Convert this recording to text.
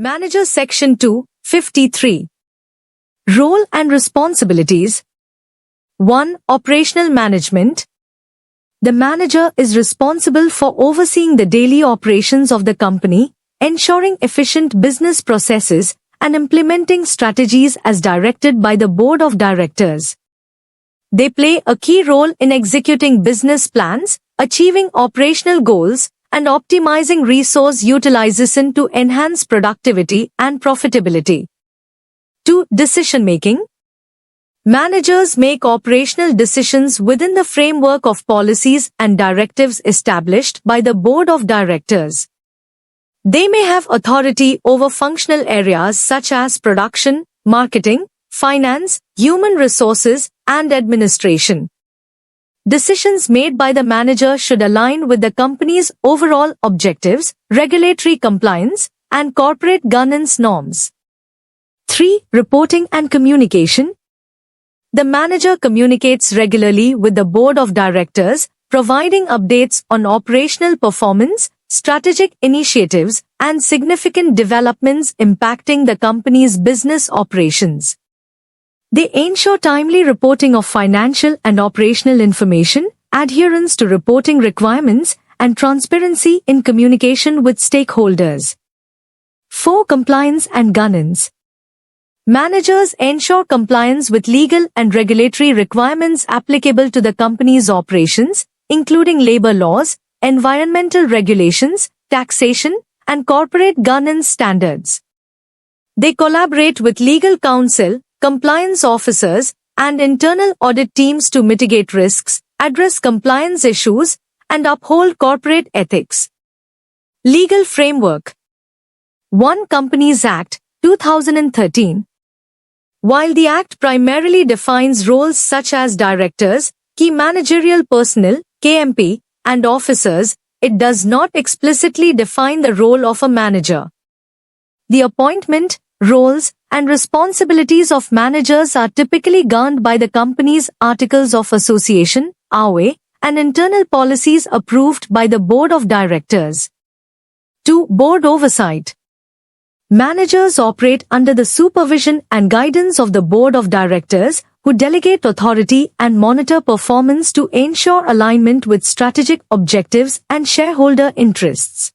Manager Section 253. Role and responsibilities. 1. Operational management. The manager is responsible for overseeing the daily operations of the company, ensuring efficient business processes, and implementing strategies as directed by the board of directors. They play a key role in executing business plans, achieving operational goals, and optimizing resource utilization to enhance productivity and profitability. 2. Decision-making. Managers make operational decisions within the framework of policies and directives established by the board of directors. They may have authority over functional areas such as production, marketing, finance, human resources, and administration. Decisions made by the manager should align with the company's overall objectives, regulatory compliance, and corporate governance norms. 3. Reporting and communication. The manager communicates regularly with the board of directors, providing updates on operational performance, strategic initiatives, and significant developments impacting the company's business operations. They ensure timely reporting of financial and operational information, adherence to reporting requirements, and transparency in communication with stakeholders. 4. Compliance and governance. Managers ensure compliance with legal and regulatory requirements applicable to the company's operations, including labor laws, environmental regulations, taxation, and corporate governance standards. They collaborate with legal counsel, compliance officers, and internal audit teams to mitigate risks, address compliance issues, and uphold corporate ethics. Legal framework. 1. Companies Act, 2013. While the Act primarily defines roles such as directors, key managerial personnel, KMP, and officers, it does not explicitly define the role of a manager. The appointment, roles, and responsibilities of managers are typically governed by the company's Articles of Association, ROA, and internal policies approved by the board of directors. 2. Board oversight. Managers operate under the supervision and guidance of the board of directors, who delegate authority and monitor performance to ensure alignment with strategic objectives and shareholder interests.